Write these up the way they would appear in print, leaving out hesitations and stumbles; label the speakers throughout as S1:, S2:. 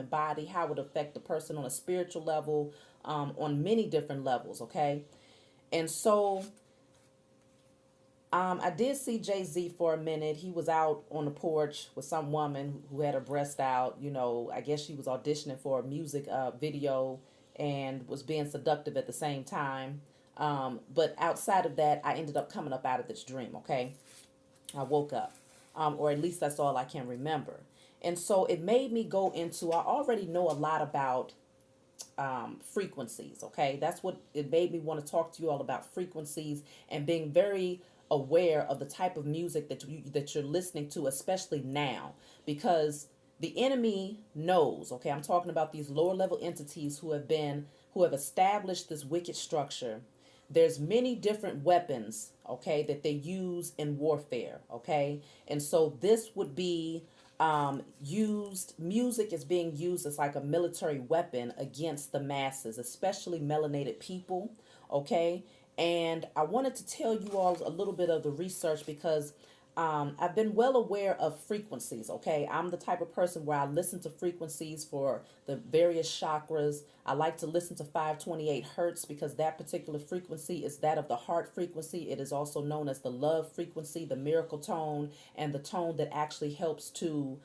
S1: body, how it would affect the person on a spiritual level, on many different levels, okay? And so I did see Jay Z for a minute. He was out on the porch with some woman who had her breast out. You know, I guess she was auditioning for a music video and was being seductive at the same time. But outside of that, I ended up coming up out of this dream, okay? I woke up, or at least that's all I can remember. And so it made me go into, I already know a lot about frequencies. Okay, that's what it made me want to talk to you all about frequencies and being very aware of the type of music that you're listening to, especially now, because the enemy knows. Okay, I'm talking about these lower level entities who have established this wicked structure. There's many different weapons, okay, that they use in warfare, okay, and so this would be used music is being used as like a military weapon against the masses, especially melanated people, okay. And I wanted to tell you all a little bit of the research because I've been well aware of frequencies. Okay, I'm the type of person where I listen to frequencies for the various chakras. I like to listen to 528 hertz because that particular frequency is that of the heart frequency. It is also known as the love frequency, the miracle tone, and the tone that actually helps to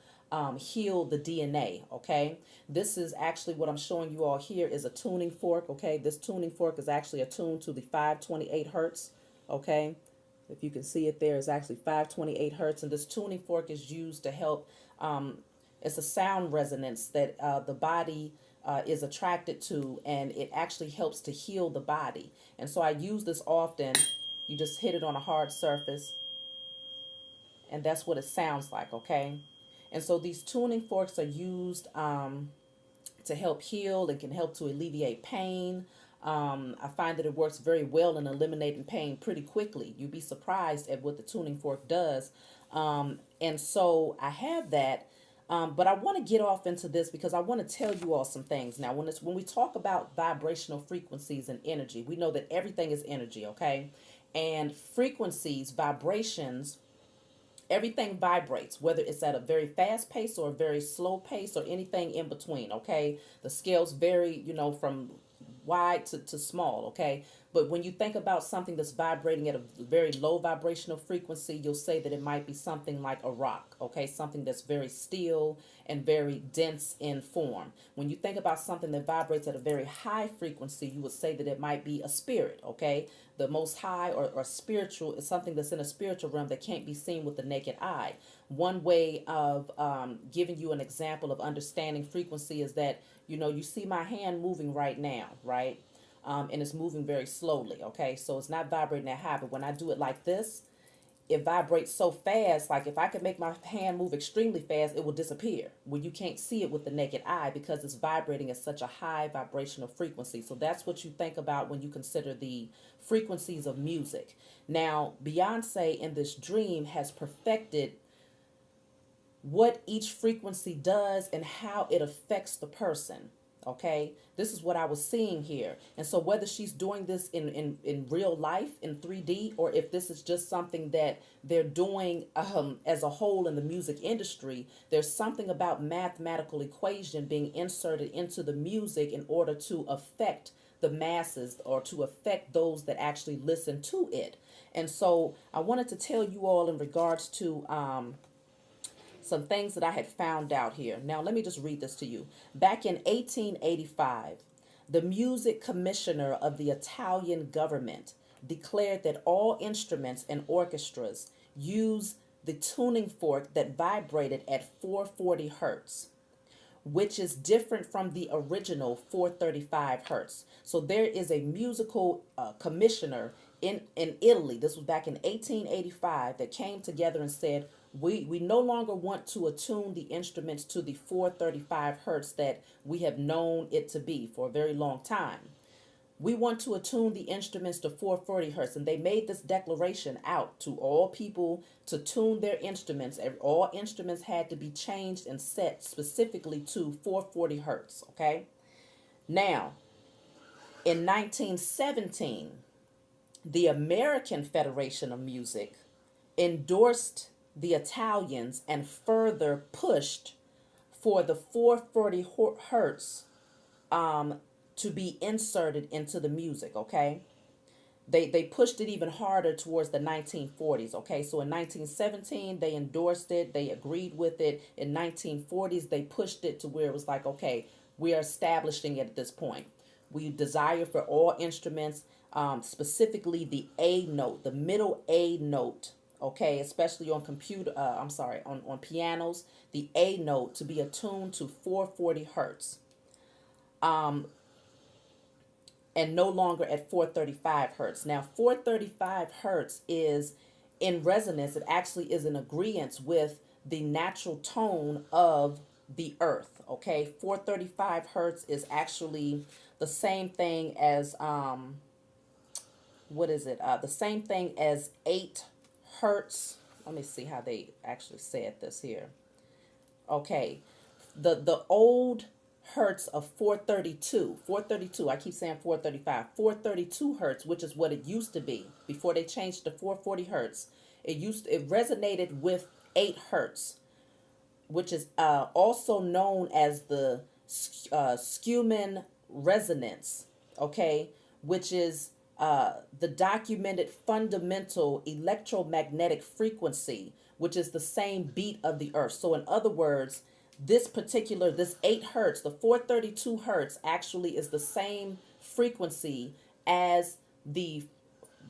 S1: heal the DNA. Okay, this is actually what I'm showing you all here is a tuning fork. Okay, this tuning fork is actually attuned to the 528 hertz. Okay, if you can see it there, it's actually 528 hertz, and this tuning fork is used to help. It's a sound resonance that the body is attracted to, and it actually helps to heal the body. And so I use this often. You just hit it on a hard surface, and that's what it sounds like, okay? And so these tuning forks are used to help heal and can help to alleviate pain. I find that it works very well in eliminating pain pretty quickly. You'd be surprised at what the tuning fork does. And so I have that. But I want to get off into this because I want to tell you all some things. Now, when we talk about vibrational frequencies and energy, we know that everything is energy, okay? And frequencies, vibrations, everything vibrates, whether it's at a very fast pace or a very slow pace or anything in between, okay? The scales vary, you know, from wide to small, okay? But when you think about something that's vibrating at a very low vibrational frequency, you'll say that it might be something like a rock, okay? Something that's very still and very dense in form. When you think about something that vibrates at a very high frequency, you would say that it might be a spirit, okay? The most high or spiritual is something that's in a spiritual realm that can't be seen with the naked eye. One way of giving you an example of understanding frequency is that, you know, you see my hand moving right now, right? And it's moving very slowly, okay? So it's not vibrating that high, but when I do it like this, it vibrates so fast. Like if I could make my hand move extremely fast, it will disappear when you can't see it with the naked eye because it's vibrating at such a high vibrational frequency. So that's what you think about when you consider the frequencies of music. Now, Beyonce in this dream has perfected what each frequency does and how it affects the person. Okay, this is what I was seeing here. And so whether she's doing this in real life in 3D or if this is just something that they're doing as a whole in the music industry, there's something about mathematical equation being inserted into the music in order to affect the masses or to affect those that actually listen to it. And so I wanted to tell you all in regards to some things that I had found out here. Now, let me just read this to you. Back in 1885, the music commissioner of the Italian government declared that all instruments and orchestras use the tuning fork that vibrated at 440 hertz, which is different from the original 435 hertz. So there is a musical commissioner in Italy. This was back in 1885 that came together and said, we no longer want to attune the instruments to the 435 hertz that we have known it to be for a very long time. We want to attune the instruments to 440 hertz. And they made this declaration out to all people to tune their instruments. All instruments had to be changed and set specifically to 440 hertz. Okay. Now, in 1917, the American Federation of Music endorsed the Italians and further pushed for the 440 hertz to be inserted into the music, okay? They pushed it even harder towards the 1940s, okay? So in 1917, they endorsed it, they agreed with it. In 1940s, they pushed it to where it was like, okay, we are establishing it at this point. We desire for all instruments, specifically the A note, the middle A note, okay, especially on on pianos, the A note to be attuned to 440 hertz. And no longer at 435 hertz. Now, 435 hertz is in resonance, it actually is in agreement with the natural tone of the earth. Okay, 435 hertz is actually the same thing as what is it? The same thing as 8 hertz. Let me see how they actually said this here. Okay, the old hertz of 432, I keep saying 435, 432 hertz, which is what it used to be before they changed to 440 hertz. It resonated with 8 hertz, which is also known as the Schumann resonance, okay, which is the documented fundamental electromagnetic frequency, which is the same beat of the earth. So in other words, this 8 hertz, the 432 hertz, actually is the same frequency as the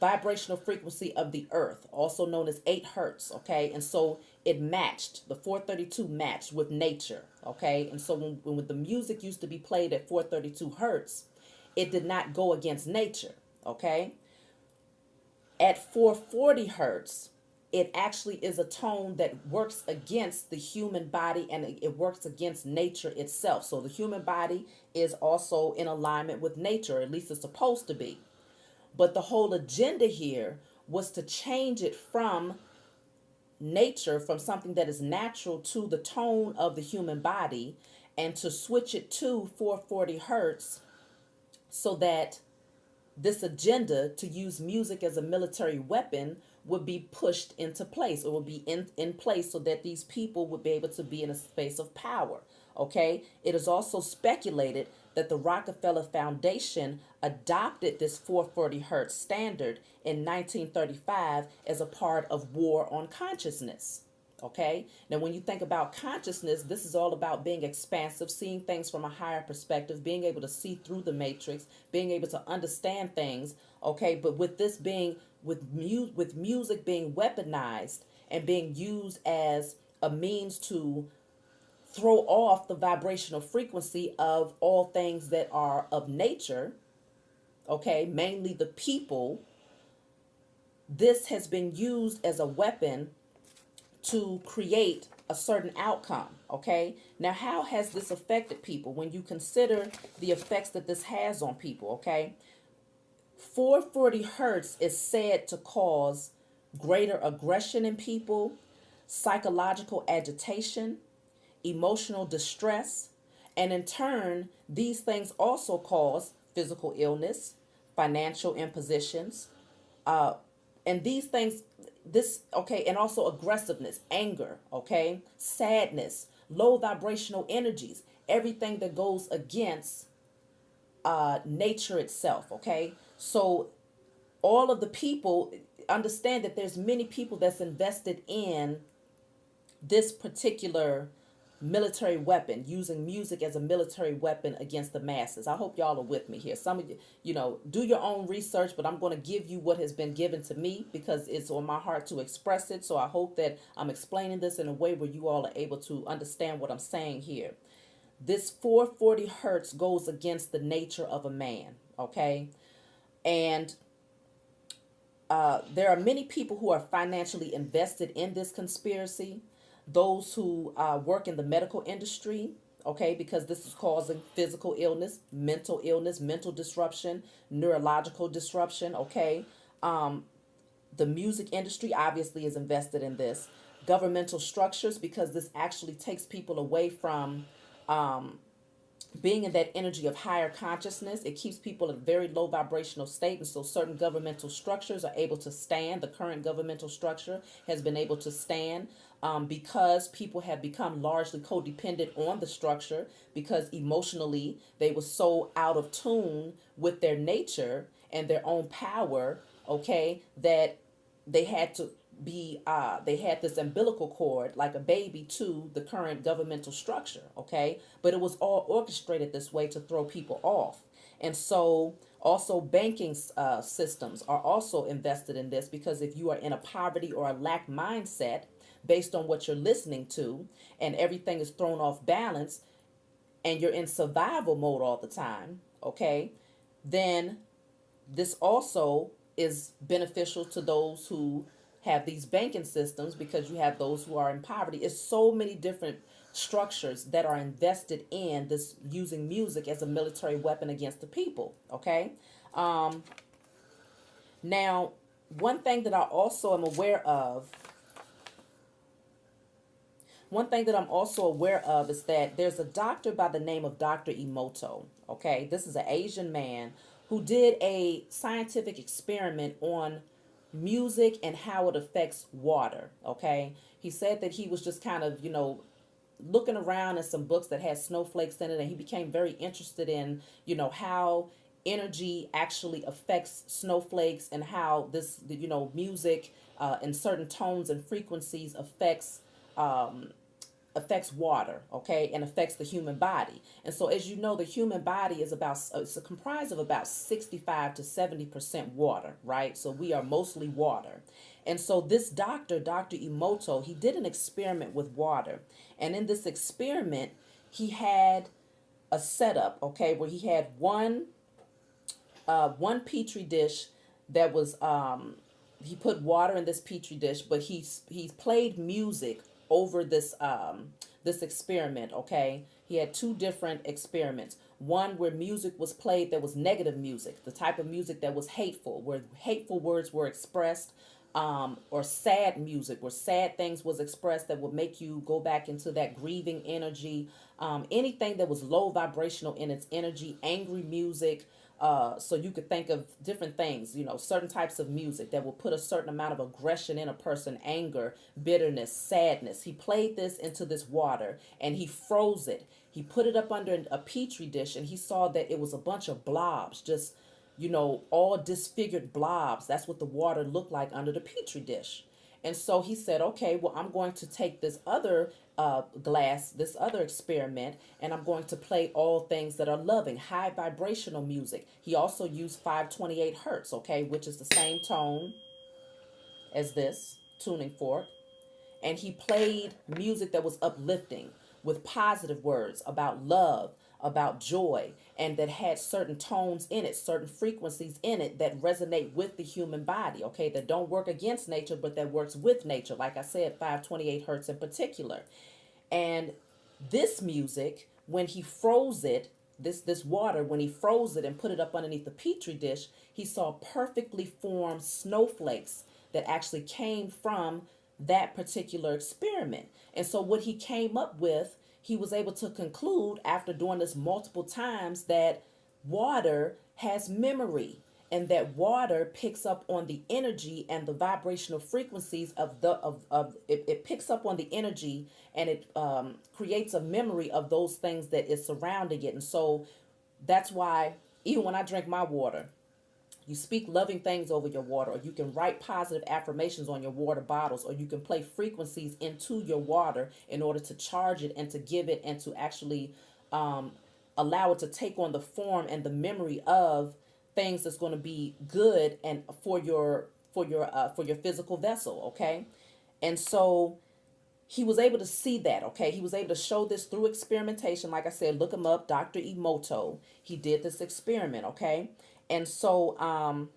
S1: vibrational frequency of the earth, also known as 8 hertz, okay? And so the 432 matched with nature, okay? And so when the music used to be played at 432 hertz, it did not go against nature, okay? At 440 hertz, it actually is a tone that works against the human body, and it works against nature itself. So the human body is also in alignment with nature, at least it's supposed to be. But the whole agenda here was to change it from nature, from something that is natural to the tone of the human body, and to switch it to 440 hertz so that this agenda to use music as a military weapon would be pushed into place, or would be in place so that these people would be able to be in a space of power. Okay, it is also speculated that the Rockefeller Foundation adopted this 440 hertz standard in 1935 as a part of War on Consciousness. Okay, now when you think about consciousness, this is all about being expansive, seeing things from a higher perspective, being able to see through the matrix, being able to understand things. Okay, but with this being with music being weaponized and being used as a means to throw off the vibrational frequency of all things that are of nature, okay, mainly the people, this has been used as a weapon to create a certain outcome, okay? Now, how has this affected people when you consider the effects that this has on people, okay? 440 hertz is said to cause greater aggression in people, psychological agitation, emotional distress, and in turn, these things also cause physical illness, financial impositions, and these things, and also aggressiveness, anger, okay, sadness, low vibrational energies, everything that goes against nature itself, okay? So all of the people understand that there's many people that's invested in this particular military weapon, using music as a military weapon against the masses. I hope y'all are with me here. Some of you, do your own research, but I'm going to give you what has been given to me because it's on my heart to express it. So I hope that I'm explaining this in a way where you all are able to understand what I'm saying here. This 440 hertz goes against the nature of a man, okay? And there are many people who are financially invested in this conspiracy. Those who work in the medical industry, okay, because this is causing physical illness, mental disruption, neurological disruption, okay. The music industry obviously is invested in this. Governmental structures, because this actually takes people away from being in that energy of higher consciousness, it keeps people in a very low vibrational state. And so certain governmental structures are able to stand. The current governmental structure has been able to stand because people have become largely codependent on the structure, because emotionally they were so out of tune with their nature and their own power, okay, that they had to they had this umbilical cord like a baby to the current governmental structure, okay, but it was all orchestrated this way to throw people off. And so also banking systems are also invested in this, because if you are in a poverty or a lack mindset based on what you're listening to, and everything is thrown off balance, and you're in survival mode all the time, okay, then this also is beneficial to those who have these banking systems, because you have those who are in poverty. It's so many different structures that are invested in this, using music as a military weapon against the people, okay? Now, one thing that I also am aware of, one thing that I'm also aware of is that there's a doctor by the name of Dr. Emoto, okay? This is an Asian man who did a scientific experiment on music and how it affects water, okay? He said that he was just kind of, looking around at some books that had snowflakes in it, and he became very interested in, how energy actually affects snowflakes, and how this, music and certain tones and frequencies affects water, okay, and affects the human body. And so, as you know, the human body is it's comprised of about 65 to 70% water, right? So we are mostly water. And so this doctor, Dr. Emoto, he did an experiment with water. And in this experiment, he had a setup, okay, where he had one petri dish that was he put water in this petri dish, but he played music over this experiment, okay? He had two different experiments. One where music was played that was negative music, the type of music that was hateful, where hateful words were expressed, or sad music, where sad things was expressed that would make you go back into that grieving energy. Anything that was low vibrational in its energy, angry music. So you could think of different things, certain types of music that will put a certain amount of aggression in a person, anger, bitterness, sadness. He played this into this water and he froze it. He put it up under a petri dish, and he saw that it was a bunch of blobs, just, all disfigured blobs. That's what the water looked like under the petri dish. And so he said, okay, well, I'm going to take this other this other experiment, and I'm going to play all things that are loving, high vibrational music. He also used 528 hertz, okay, which is the same tone as this tuning fork. And he played music that was uplifting with positive words about love, about joy, and that had certain tones in it, certain frequencies in it that resonate with the human body, okay, that don't work against nature, but that works with nature. Like I said, 528 hertz in particular. And this music, when he froze it, this water, when he froze it and put it up underneath the petri dish, he saw perfectly formed snowflakes that actually came from that particular experiment. And so what he came up with, he was able to conclude after doing this multiple times, that water has memory, and that water picks up on the energy and the vibrational frequencies it picks up on the energy, and it creates a memory of those things that is surrounding it. And so that's why even when I drink my water, you speak loving things over your water, or you can write positive affirmations on your water bottles, or you can play frequencies into your water in order to charge it and to give it, and to actually allow it to take on the form and the memory of things that's going to be good and for your physical vessel, okay? And so he was able to see that, okay? He was able to show this through experimentation. Like I said, look him up, Dr. Emoto. He did this experiment, okay? And so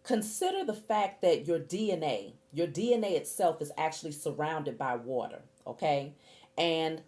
S1: consider the fact that your DNA itself is actually surrounded by water, okay? And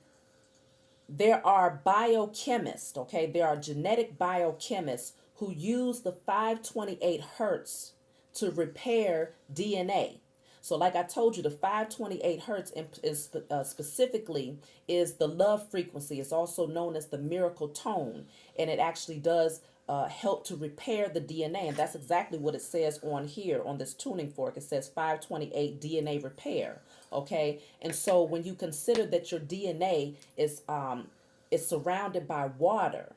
S1: there are biochemists, okay? There are genetic biochemists who use the 528 hertz to repair DNA. So, like I told you, the 528 hertz is specifically is the love frequency. It's also known as the miracle tone, and it actually does help to repair the DNA, and that's exactly what it says on here on this tuning fork. It says 528 DNA repair. Okay, and so when you consider that your DNA is surrounded by water,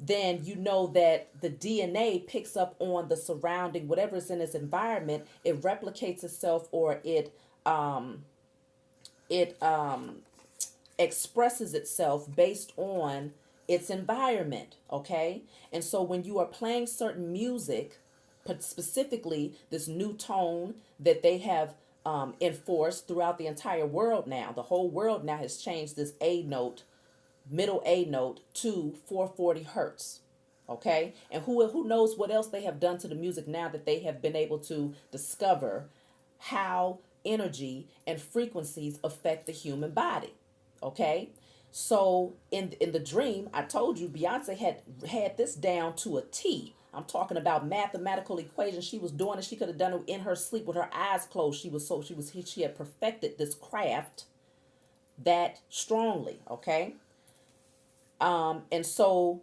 S1: then you know that the DNA picks up on the surrounding, whatever is in its environment. It replicates itself, or it expresses itself based on its environment. Okay, and so when you are playing certain music, but specifically this new tone that they have enforced throughout the entire world now, the whole world now has changed this A note, middle A note, to 440 hertz. Okay, and who knows what else they have done to the music now that they have been able to discover how energy and frequencies affect the human body. Okay, so in the dream, I told you Beyonce had this down to a T. I'm talking about mathematical equations. She was doing it. She could have done it in her sleep with her eyes closed. She had perfected this craft that strongly. Okay, and so,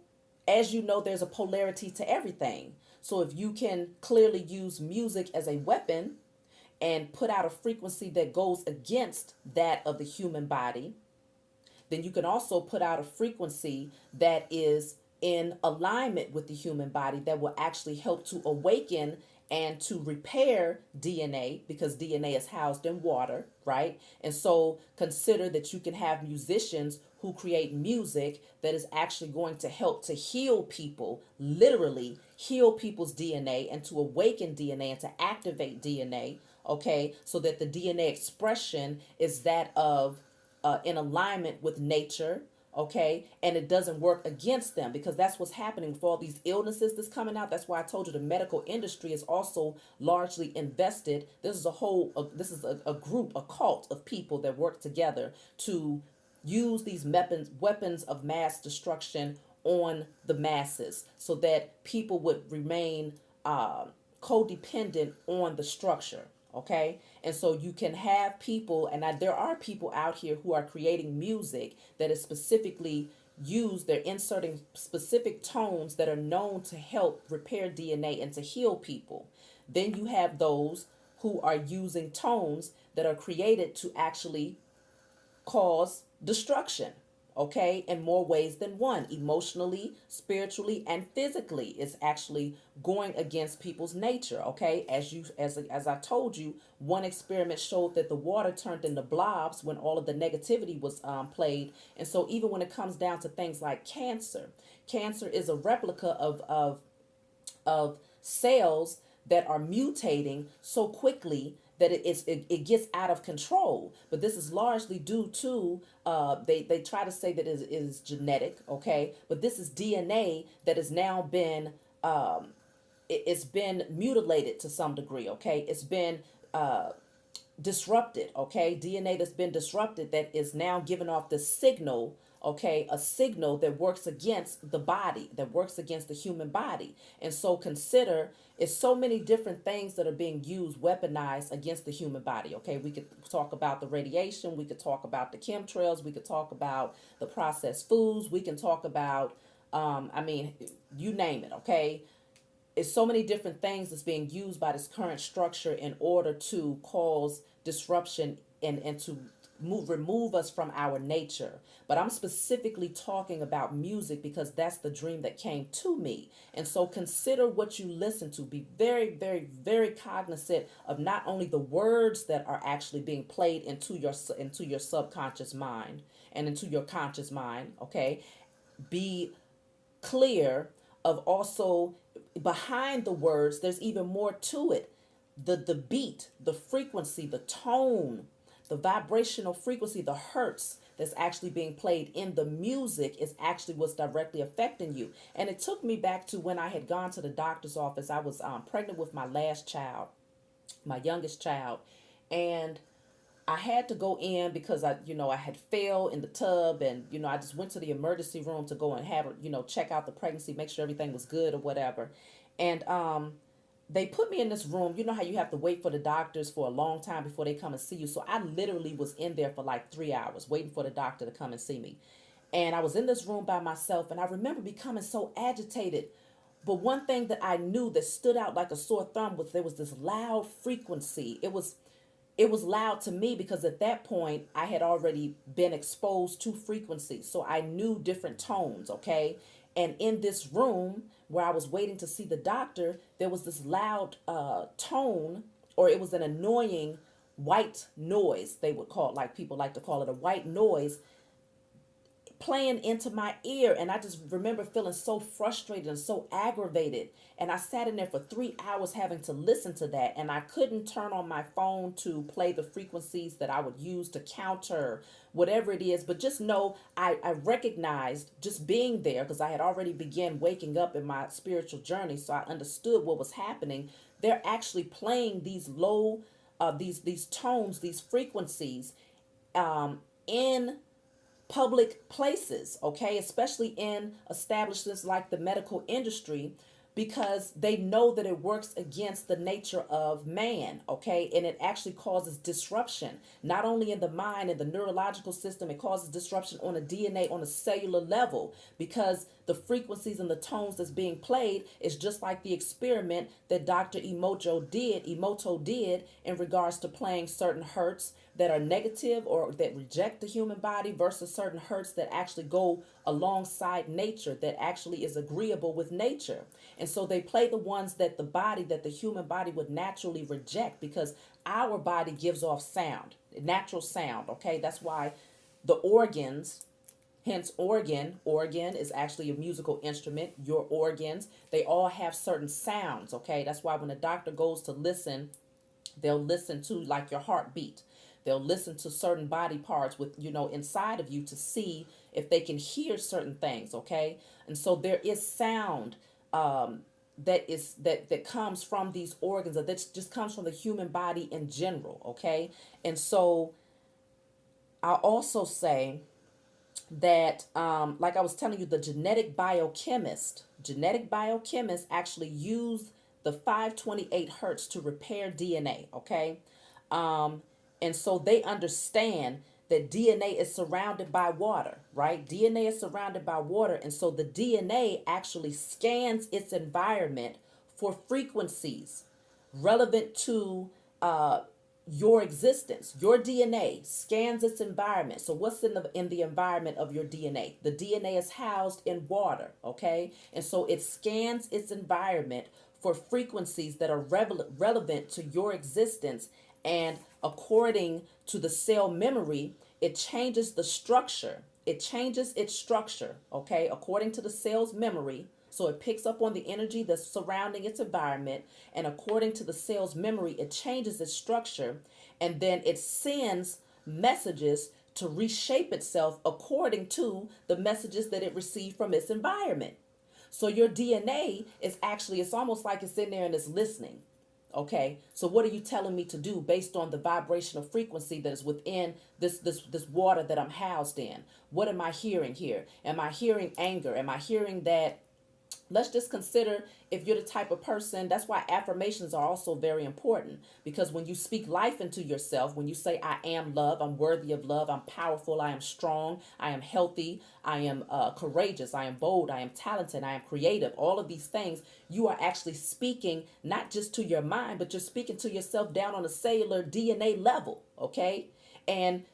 S1: as you know, there's a polarity to everything. So if you can clearly use music as a weapon and put out a frequency that goes against that of the human body, then you can also put out a frequency that is in alignment with the human body that will actually help to awaken and to repair DNA, because DNA is housed in water, right? And so consider that you can have musicians who create music that is actually going to help to heal people, literally heal people's DNA and to awaken DNA and to activate DNA, okay? So that the DNA expression is that of in alignment with nature, okay, and it doesn't work against them, because that's what's happening with all these illnesses that's coming out. That's why I told you the medical industry is also largely invested. This is a group, a cult of people that work together to use these weapons of mass destruction on the masses, so that people would remain codependent on the structure. Okay, and so you can have people, and there are people out here who are creating music that is specifically used. They're inserting specific tones that are known to help repair DNA and to heal people. Then you have those who are using tones that are created to actually cause destruction, okay, in more ways than one. Emotionally, spiritually, and physically, it's actually going against people's nature. Okay, as I told you, one experiment showed that the water turned into blobs when all of the negativity was played. And so even when it comes down to things like cancer is a replica of cells that are mutating so quickly that it gets out of control. But this is largely due to they try to say that it is genetic, okay? But this is DNA that has now been it's been mutilated to some degree, okay? It's been disrupted, okay? DNA that's been disrupted that is now giving off the signal, okay? A signal that works against the body, that works against the human body. And so consider it's so many different things that are being used, weaponized against the human body, okay? We could talk about the radiation, we could talk about the chemtrails, we could talk about the processed foods, we can talk about, you name it, okay? It's so many different things that's being used by this current structure in order to cause disruption and to remove us from our nature. But I'm specifically talking about music because that's the dream that came to me. And so consider what you listen to. Be very, very, very cognizant of not only the words that are actually being played into your subconscious mind and into your conscious mind, okay? Be clear of also behind the words, there's even more to it. The beat, the frequency, the tone, the vibrational frequency, the hertz that's actually being played in the music is actually what's directly affecting you. And it took me back to when I had gone to the doctor's office. I was pregnant with my last child, my youngest child, and I had to go in because I had fell in the tub, and I just went to the emergency room to go and have her, check out the pregnancy, make sure everything was good or whatever. And they put me in this room. You know how you have to wait for the doctors for a long time before they come and see you. So I literally was in there for like 3 hours waiting for the doctor to come and see me. And I was in this room by myself, and I remember becoming so agitated. But one thing that I knew that stood out like a sore thumb was there was this loud frequency. It was loud to me because at that point I had already been exposed to frequencies. So I knew different tones, okay? And in this room where I was waiting to see the doctor, there was this loud tone, or it was an annoying white noise, they would call it, like people like to call it a white noise, playing into my ear. And I just remember feeling so frustrated and so aggravated. And I sat in there for 3 hours having to listen to that. And I couldn't turn on my phone to play the frequencies that I would use to counter whatever it is. But just know I recognized just being there, because I had already began waking up in my spiritual journey. So I understood what was happening. They're actually playing these low, these tones, these frequencies in public places, okay, especially in establishments like the medical industry, because they know that it works against the nature of man, okay, and it actually causes disruption, not only in the mind and the neurological system, it causes disruption on a DNA, on a cellular level, because the frequencies and the tones that's being played is just like the experiment that Dr. Emoto did in regards to playing certain hertz that are negative or that reject the human body versus certain hertz that actually go alongside nature, that actually is agreeable with nature. And so they play the ones that the human body would naturally reject, because our body gives off sound, natural sound, okay? That's why the organs, hence organ is actually a musical instrument. Your organs, they all have certain sounds, okay? That's why when a doctor goes to listen, they'll listen to like your heartbeat. They'll listen to certain body parts with, inside of you to see if they can hear certain things, okay? And so there is sound that comes from these organs, or that just comes from the human body in general, okay? And so I'll also say that, like I was telling you, the genetic biochemists actually use the 528 hertz to repair DNA, okay? And so they understand that DNA is surrounded by water, right? DNA is surrounded by water. And so the DNA actually scans its environment for frequencies relevant to your existence. Your DNA scans its environment. So what's in the environment of your DNA? The DNA is housed in water, okay? And so it scans its environment for frequencies that are relevant to your existence. And according to the cell memory, it changes the structure. It changes its structure, okay, according to the cell's memory. So it picks up on the energy that's surrounding its environment. And according to the cell's memory, it changes its structure. And then it sends messages to reshape itself according to the messages that it received from its environment. So your DNA is actually, it's almost like it's in there and it's listening. Okay, so what are you telling me to do based on the vibrational frequency that is within this water that I'm housed in? What am I hearing here? Am I hearing anger? Am I hearing that? Let's just consider if you're the type of person. That's why affirmations are also very important, because when you speak life into yourself, when you say, I am love, I'm worthy of love, I'm powerful, I am strong, I am healthy, I am courageous, I am bold, I am talented, I am creative, all of these things, you are actually speaking not just to your mind, but you're speaking to yourself down on a cellular DNA level, okay? And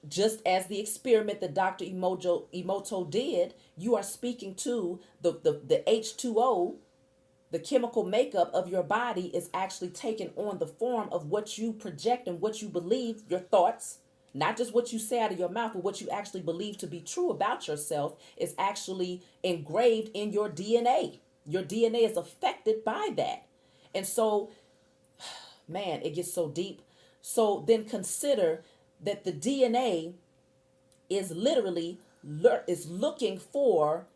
S1: just as the experiment that Dr. Emoto did, you are speaking to the H2O, the chemical makeup of your body is actually taking on the form of what you project and what you believe, your thoughts, not just what you say out of your mouth, but what you actually believe to be true about yourself is actually engraved in your DNA. Your DNA is affected by that. And so, man, it gets so deep. So then consider that the DNA is literally is looking for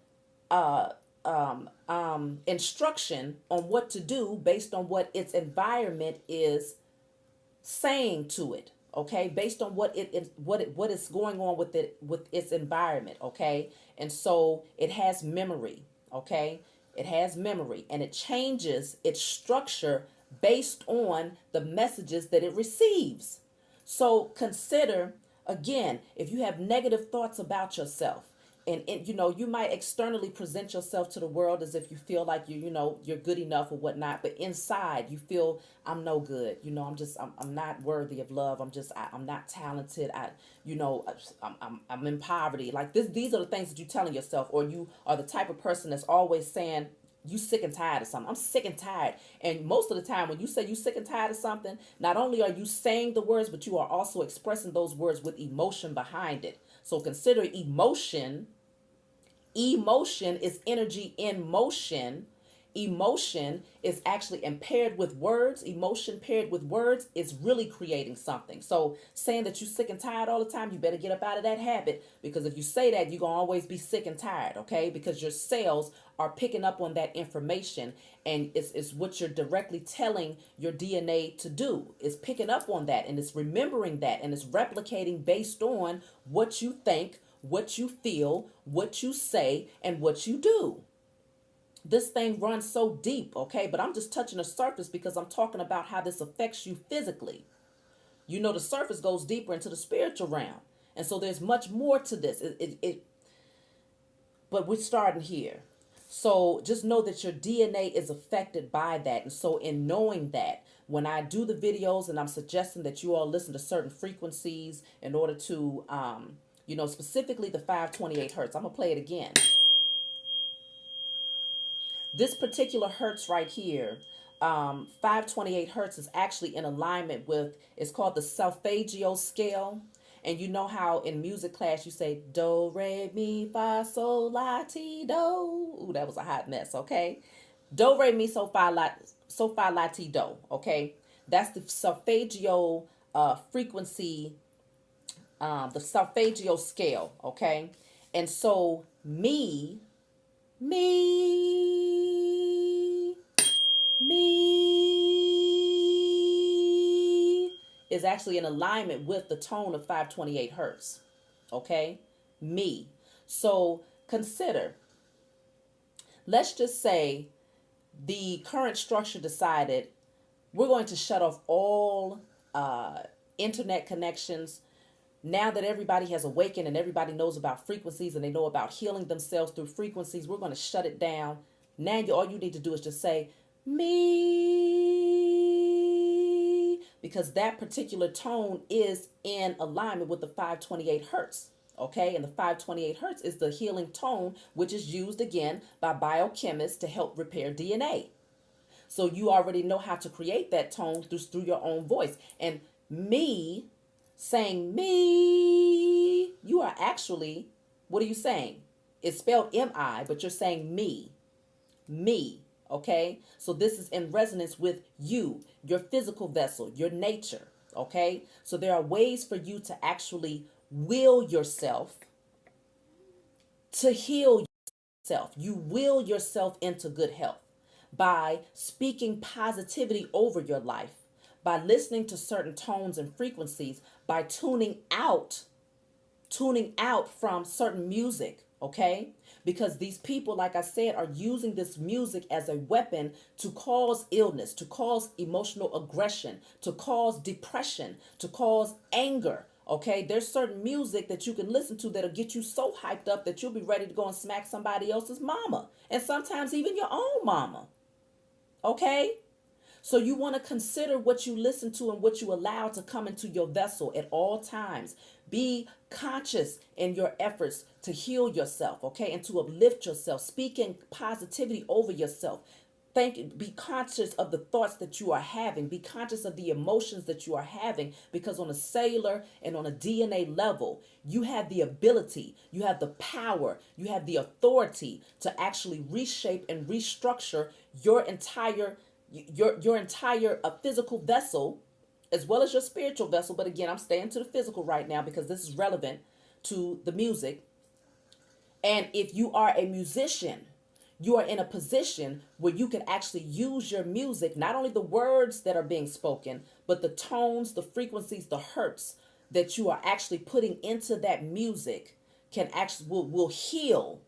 S1: instruction on what to do based on what its environment is saying to it. Okay, based on what is going on with its environment. Okay, and so it has memory. Okay, It has memory, and it changes its structure based on the messages that it receives. So consider again, if you have negative thoughts about yourself, and you might externally present yourself to the world as if you feel like you're good enough or whatnot, but inside you feel I'm no good. I'm not worthy of love. I'm not talented. you know I'm in poverty. Like this, these are the things that you're telling yourself, or you are the type of person that's always saying you sick and tired of something. I'm sick and tired. And most of the time when you say you sick and tired of something, not only are you saying the words, but you are also expressing those words with emotion behind it. So consider emotion. Emotion is energy in motion. Emotion is actually impaired with words. Emotion paired with words is really creating something. So saying that you're sick and tired all the time, you better get up out of that habit, because if you say that, you're going to always be sick and tired, okay? Because your cells are picking up on that information, and it's what you're directly telling your DNA to do. It's picking up on that, and it's remembering that, and it's replicating based on what you think, what you feel, what you say, and what you do. This thing runs so deep, okay? But I'm just touching the surface because I'm talking about how this affects you physically. The surface goes deeper into the spiritual realm. And so there's much more to this. But we're starting here. So just know that your DNA is affected by that. And so in knowing that, when I do the videos and I'm suggesting that you all listen to certain frequencies in order to, specifically the 528 hertz, I'm going to play it again. This particular hertz right here, 528 hertz, is actually in alignment with, it's called the solfeggio scale. And you know how in music class you say do, re, mi, fa, sol, la, ti, do. Ooh, that was a hot mess, okay? Do, re, mi, so, fa, la, ti, do, okay? That's the solfeggio frequency, the solfeggio scale, okay? And so me is actually in alignment with the tone of 528 hertz. Okay? Me. So consider, let's just say the current structure decided we're going to shut off all internet connections. Now that everybody has awakened and everybody knows about frequencies and they know about healing themselves through frequencies, we're going to shut it down. Now all you need to do is just say, me, because that particular tone is in alignment with the 528 hertz. Okay, and the 528 hertz is the healing tone, which is used again by biochemists to help repair DNA. So you already know how to create that tone through your own voice. And me, saying me, you are actually, what are you saying? It's spelled M-I, but you're saying me, okay? So this is in resonance with you, your physical vessel, your nature, okay? So there are ways for you to actually will yourself to heal yourself. You will yourself into good health by speaking positivity over your life, by listening to certain tones and frequencies, by tuning out from certain music, okay? Because these people, like I said, are using this music as a weapon to cause illness, to cause emotional aggression, to cause depression, to cause anger, okay? There's certain music that you can listen to that'll get you so hyped up that you'll be ready to go and smack somebody else's mama, and sometimes even your own mama, okay? So you want to consider what you listen to and what you allow to come into your vessel at all times. Be conscious in your efforts to heal yourself, okay, and to uplift yourself, speaking positivity over yourself. Be conscious of the thoughts that you are having. Be conscious of the emotions that you are having, because on a cellular and on a DNA level, you have the ability, you have the power, you have the authority to actually reshape and restructure your entire physical vessel, as well as your spiritual vessel. But again, I'm staying to the physical right now because this is relevant to the music. And if you are a musician, you are in a position where you can actually use your music, not only the words that are being spoken, but the tones, the frequencies, the hertz that you are actually putting into that music can actually will heal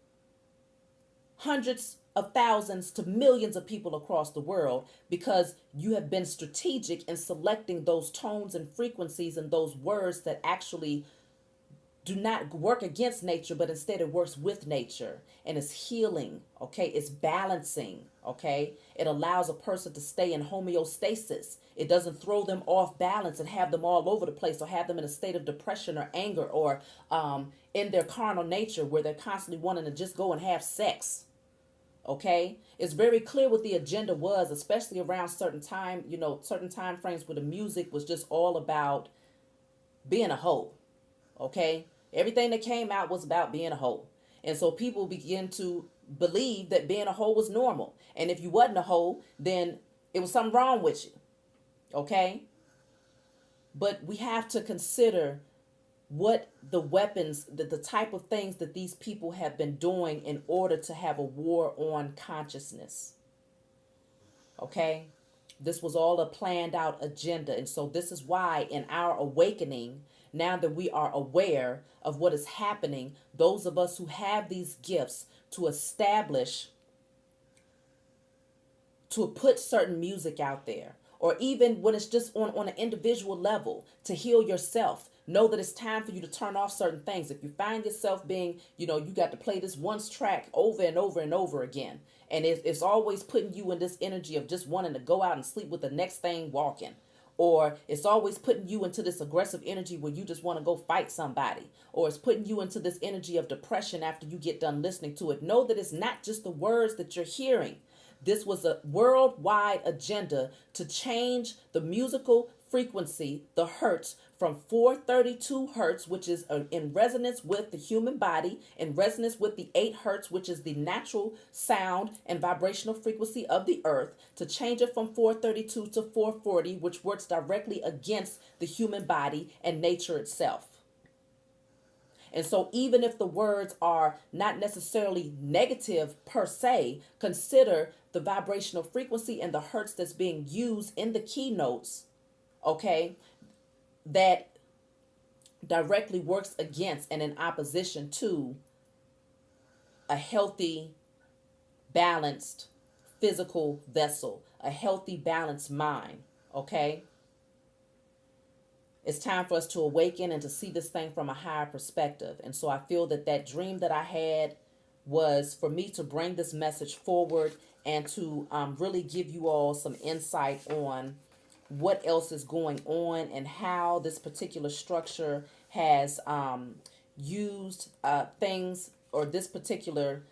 S1: hundreds of thousands to millions of people across the world, because you have been strategic in selecting those tones and frequencies and those words that actually do not work against nature, but instead it works with nature and is healing. Okay, it's balancing. Okay, it allows a person to stay in homeostasis. It doesn't throw them off balance and have them all over the place, or have them in a state of depression or anger, or in their carnal nature where they're constantly wanting to just go and have sex. Okay, it's very clear what the agenda was, especially around certain time, certain time frames where the music was just all about being a hoe. Okay, everything that came out was about being a hoe, and so people begin to believe that being a hoe was normal, and if you wasn't a hoe, then it was something wrong with you. Okay, but we have to consider what the weapons, the type of things that these people have been doing in order to have a war on consciousness. Okay, this was all a planned out agenda, and so this is why in our awakening, now that we are aware of what is happening, those of us who have these gifts to establish, to put certain music out there, or even when it's just on an individual level, to heal yourself. Know that it's time for you to turn off certain things. If you find yourself being, you got to play this one track over and over and over again, and it's always putting you in this energy of just wanting to go out and sleep with the next thing walking, or it's always putting you into this aggressive energy where you just want to go fight somebody, or it's putting you into this energy of depression after you get done listening to it. Know that it's not just the words that you're hearing. This was a worldwide agenda to change the musical frequency, the hertz, from 432 hertz, which is in resonance with the human body, in resonance with the 8 hertz, which is the natural sound and vibrational frequency of the earth, to change it from 432 to 440, which works directly against the human body and nature itself. And so even if the words are not necessarily negative per se, consider the vibrational frequency and the hertz that's being used in the keynotes, okay, that directly works against and in opposition to a healthy, balanced physical vessel, a healthy, balanced mind, okay? It's time for us to awaken and to see this thing from a higher perspective. And so I feel that dream that I had was for me to bring this message forward and to really give you all some insight on what else is going on and how this particular structure has used things, or this particular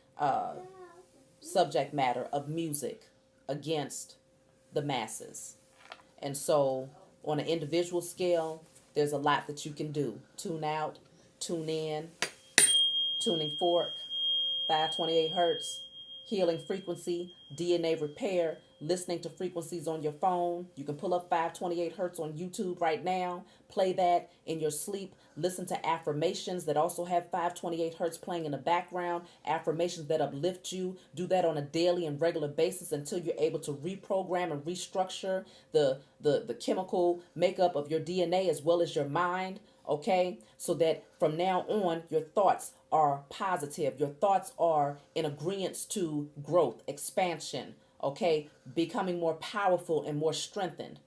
S1: subject matter of music against the masses. And so on an individual scale, there's a lot that you can do. Tune out, tune in, tuning fork, 528 hertz, healing frequency, DNA repair, listening to frequencies on your phone. You can pull up 528 hertz on YouTube right now, play that in your sleep. Listen to affirmations that also have 528 hertz playing in the background, affirmations that uplift you. Do that on a daily and regular basis until you're able to reprogram and restructure the chemical makeup of your DNA as well as your mind, okay? So that from now on, your thoughts are positive. Your thoughts are in agreement to growth, expansion, okay? Becoming more powerful and more strengthened.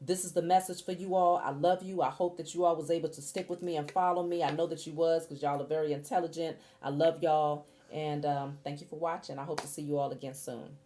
S1: This is the message for you all. I love you. I hope that you all was able to stick with me and follow me. I know that you was, because y'all are very intelligent. I love y'all. And thank you for watching. I hope to see you all again soon.